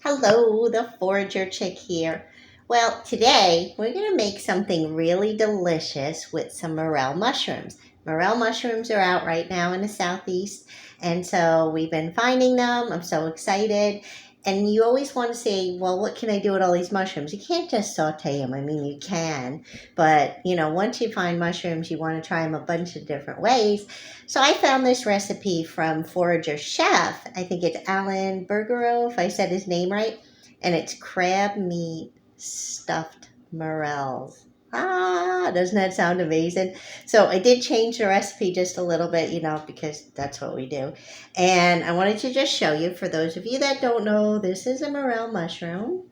Hello, the Forager Chick here. Well, today we're going to make something really delicious with some morel mushrooms. Morel mushrooms are out right now in the Southeast, and so we've been finding them. I'm so excited. And you always want to say, well, what can I do with all these mushrooms? You can't just saute them. I mean, you can, but once you find mushrooms, you want to try them a bunch of different ways. So I found this recipe from Forager Chef. I think it's Alan Bergerow, if I said his name right. And it's crab meat stuffed morels. Doesn't that sound amazing? So I did change the recipe just a little bit, because that's what we do. And I wanted to just show you, for those of you that don't know, this is a morel mushroom.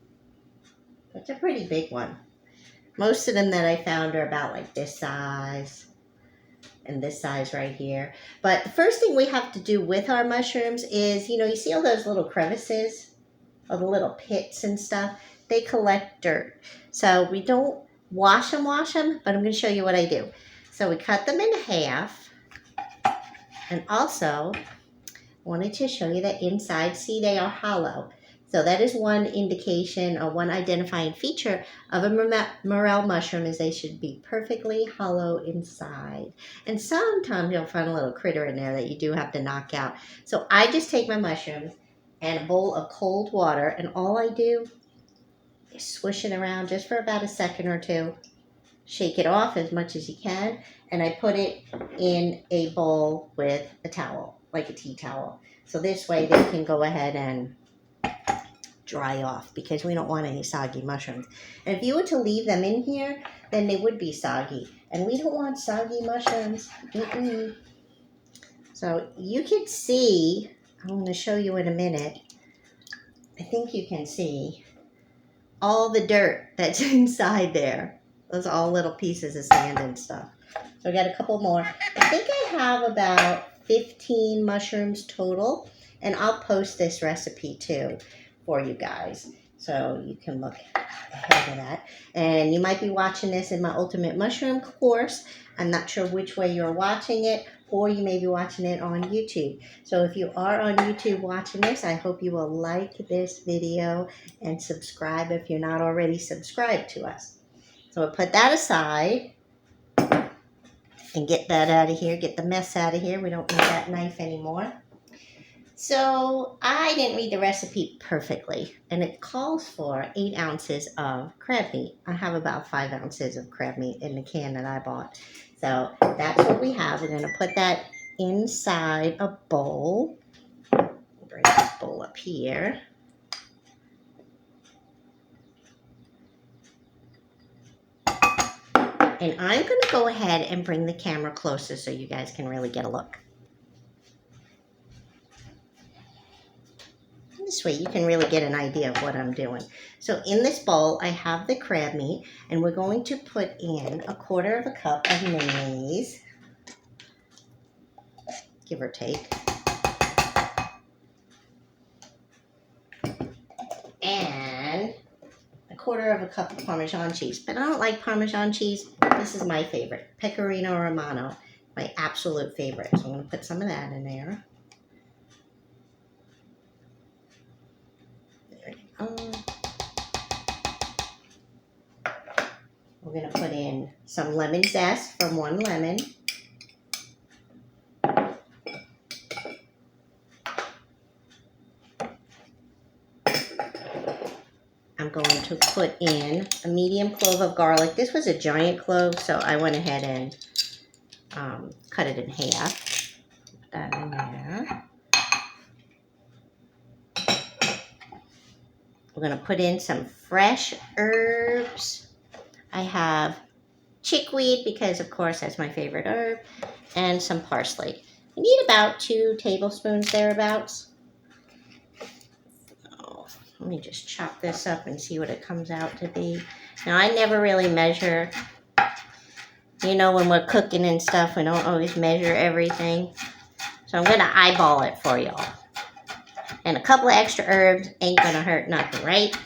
It's a pretty big one. Most of them that I found are about like this size and this size right here. But the first thing we have to do with our mushrooms is, you see all those little crevices, all the little pits and stuff? They collect dirt. So we don't wash them, but I'm going to show you what I do. So we cut them in half. And also, I wanted to show you that inside, see, they are hollow. So that is one indication or one identifying feature of a morel mushroom is they should be perfectly hollow inside. And sometimes you'll find a little critter in there that you do have to knock out. So I just take my mushrooms and a bowl of cold water, and all I do is swish it around just for about a second or two. Shake it off as much as you can, and I put it in a bowl with a towel, like a tea towel. So this way they can go ahead and dry off, because we don't want any soggy mushrooms. And if you were to leave them in here, then they would be soggy. And we don't want soggy mushrooms. So you can see, I'm going to show you in a minute. I think you can see all the dirt that's inside there. Those are all little pieces of sand and stuff. So I got a couple more. I think I have about 15 mushrooms total. And I'll post this recipe too for you guys, so you can look ahead of that. And you might be watching this in my Ultimate Mushroom course. I'm not sure which way you're watching it, or you may be watching it on YouTube. So if you are on YouTube watching this, I hope you will like this video and subscribe if you're not already subscribed to us. So we'll put that aside and get that out of here, get the mess out of here. We don't need that knife anymore. So I didn't read the recipe perfectly, and it calls for 8 ounces of crab meat. I have about 5 ounces of crab meat in the can that I bought. So that's what we have. We're going to put that inside a bowl. Bring this bowl up here. And I'm going to go ahead and bring the camera closer so you guys can really get a look. This way you can really get an idea of what I'm doing. So in this bowl, I have the crab meat, and we're going to put in 1/4 cup of mayonnaise, give or take. And 1/4 cup of Parmesan cheese. But I don't like Parmesan cheese. This is my favorite, Pecorino Romano, my absolute favorite. So I'm going to put some of that in there. We're going to put in some lemon zest from 1 lemon. I'm going to put in a medium clove of garlic. This was a giant clove, so I went ahead and cut it in half. Put that in there. We're going to put in some fresh herbs. I have chickweed, because of course that's my favorite herb, and some parsley. You need about 2 tablespoons thereabouts. So let me just chop this up and see what it comes out to be. Now I never really measure. When we're cooking and stuff, we don't always measure everything. So I'm going to eyeball it for y'all. And a couple of extra herbs ain't going to hurt nothing, right?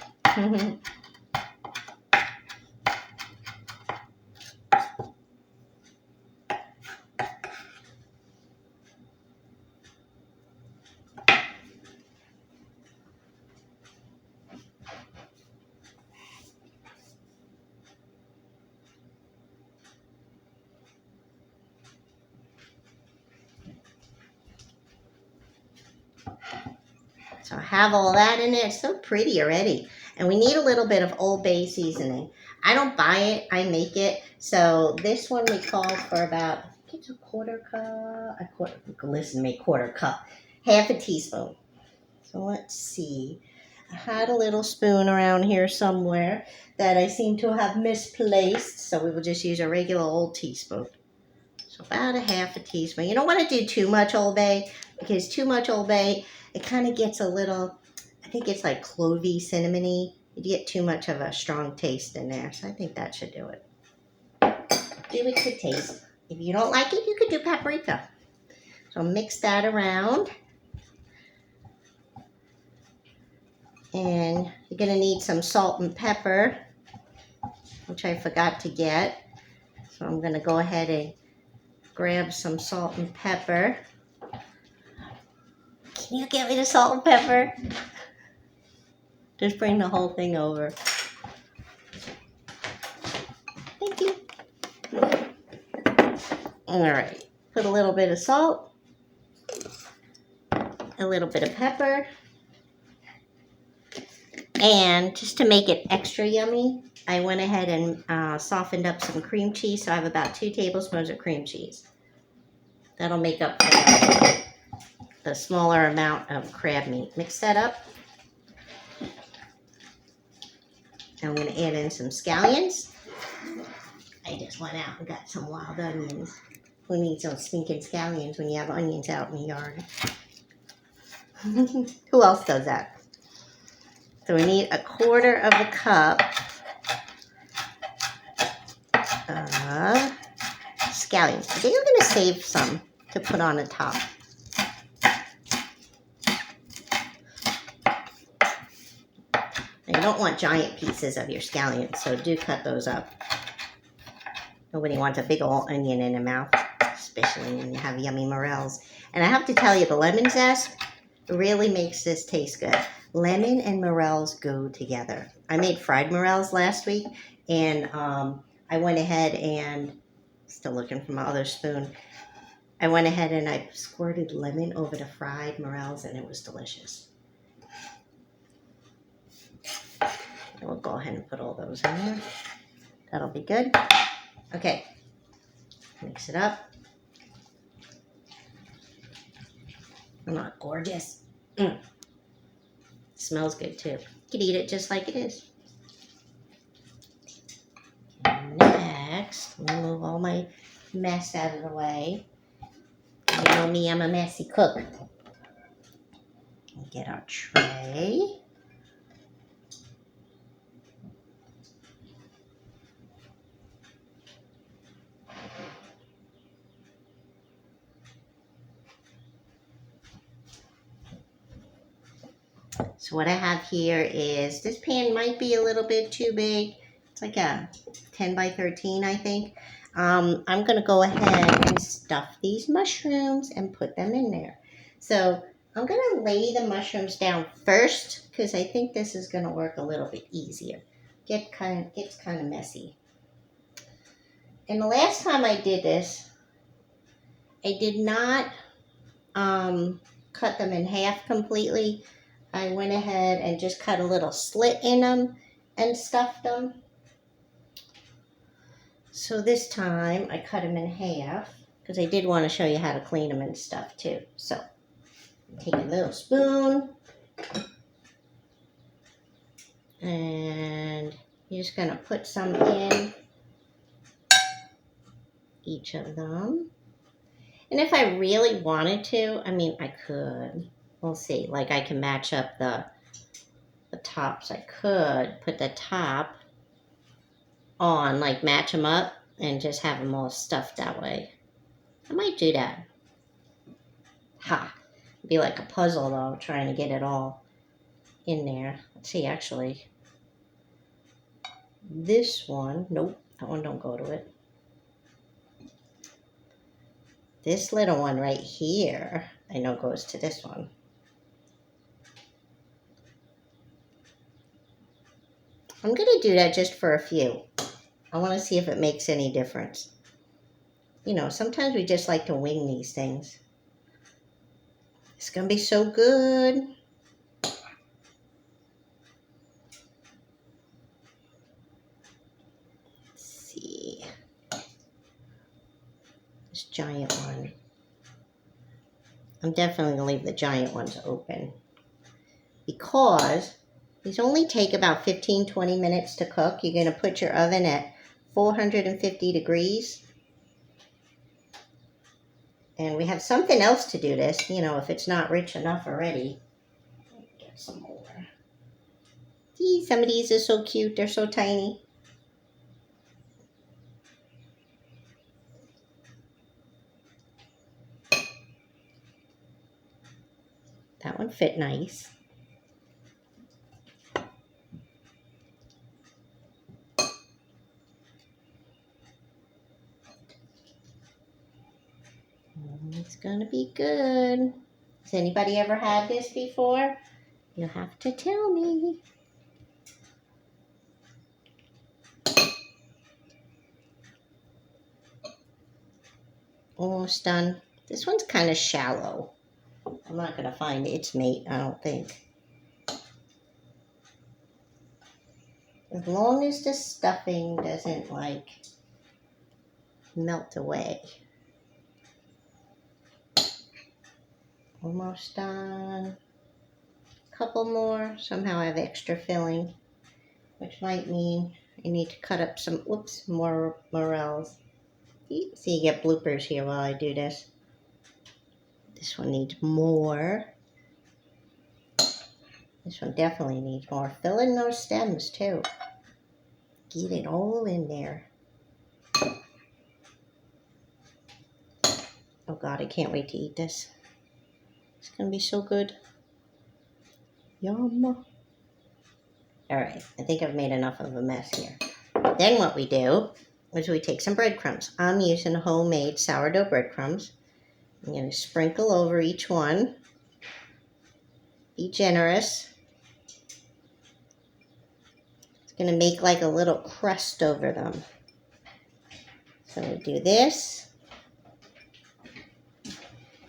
So I have all that in there. It's so pretty already. And we need a little bit of Old Bay seasoning. I don't buy it, I make it. So this one we called for about, I think it's a quarter cup, half a teaspoon. So let's see. I had a little spoon around here somewhere that I seem to have misplaced. So we will just use a regular old teaspoon. So about a half a teaspoon. You don't want to do too much Old Bay, because too much Old Bay, it kind of gets a little, I think it's like clovey, cinnamony. You get too much of a strong taste in there. So I think that should do it. Do it to taste. If you don't like it, you could do paprika. So mix that around. And you're going to need some salt and pepper, which I forgot to get. So I'm going to go ahead and grab some salt and pepper. Can you get me the salt and pepper? Just bring the whole thing over. Thank you. All right. Put a little bit of salt, a little bit of pepper, and just to make it extra yummy, I went ahead and softened up some cream cheese. So I have about 2 tablespoons of cream cheese. That'll make up for the smaller amount of crab meat. Mix that up. I'm going to add in some scallions. I just went out and got some wild onions. Who needs those stinking scallions when you have onions out in the yard? Who else does that? So we need a quarter of a cup of scallions. I think I'm going to save some to put on the top. You don't want giant pieces of your scallions, so do cut those up. Nobody wants a big old onion in their mouth, especially when you have yummy morels. And I have to tell you, the lemon zest really makes this taste good. Lemon and morels go together. I made fried morels last week, and I went ahead and, still looking for my other spoon, I went ahead and I squirted lemon over the fried morels, and it was delicious. And we'll go ahead and put all those in there. That'll be good. Okay, mix it up. Not gorgeous. Smells good too. You could eat it just like it is. Next, let me move all my mess out of the way. You know me, I'm a messy cook. Get our tray. So what I have here is, this pan might be a little bit too big. It's like a 10 by 13, I think. I'm going to go ahead and stuff these mushrooms and put them in there. So I'm going to lay the mushrooms down first, because I think this is going to work a little bit easier. Gets kind of messy. And the last time I did this, I did not cut them in half completely. I went ahead and just cut a little slit in them and stuffed them. So this time I cut them in half, because I did want to show you how to clean them and stuff too. So take a little spoon, and you're just going to put some in each of them. And if I really wanted to, I mean, I could. We'll see. Like, I can match up the tops. I could put the top on, like match them up and just have them all stuffed that way. I might do that. Ha! It'd be like a puzzle though, trying to get it all in there. Let's see, actually. This one, nope, that one don't go to it. This little one right here, I know goes to this one. I'm going to do that just for a few. I want to see if it makes any difference. You know, sometimes we just like to wing these things. It's going to be so good. This giant one. I'm definitely going to leave the giant ones open because these only take about 15-20 minutes to cook. You're going to put your oven at 450 degrees. And we have something else to do this, you know, if it's not rich enough already. Get some more. See, some of these are so cute. They're so tiny. That one fit nice. It's gonna be good. Has anybody ever had this before? You'll have to tell me. Almost done. This one's kind of shallow. I'm not gonna find its mate, I don't think. As long as the stuffing doesn't like melt away. Almost done. Couple more. Somehow I have extra filling, which might mean I need to cut up some, more morels. See, you get bloopers here while I do this. This one needs more. This one definitely needs more. Fill in those stems too. Get it all in there. Oh God, I can't wait to eat this. It's gonna be so good. Yum. All right, I think I've made enough of a mess here. Then what we do is we take some breadcrumbs. I'm using homemade sourdough breadcrumbs. I'm gonna sprinkle over each one. Be generous. It's gonna make like a little crust over them. So we do this.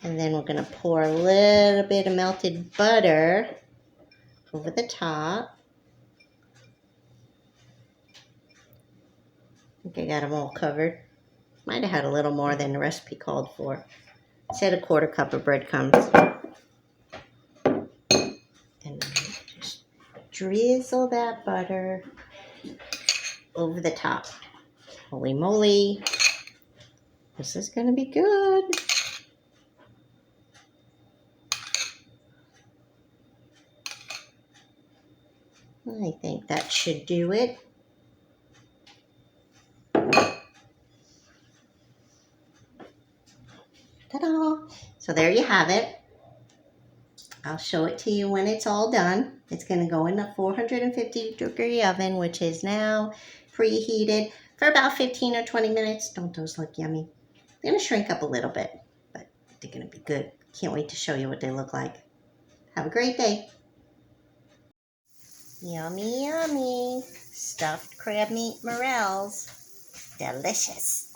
And then we're gonna pour a little bit of melted butter over the top. I think I got them all covered. Might have had a little more than the recipe called for. I said a 1/4 cup of breadcrumbs. And just drizzle that butter over the top. Holy moly. This is gonna be good. I think that should do it. Ta-da! So there you have it. I'll show it to you when it's all done. It's going to go in the 450-degree oven, which is now preheated for about 15 or 20 minutes. Don't those look yummy? They're going to shrink up a little bit, but they're going to be good. Can't wait to show you what they look like. Have a great day. Yummy, yummy. Stuffed crab meat morels. Delicious.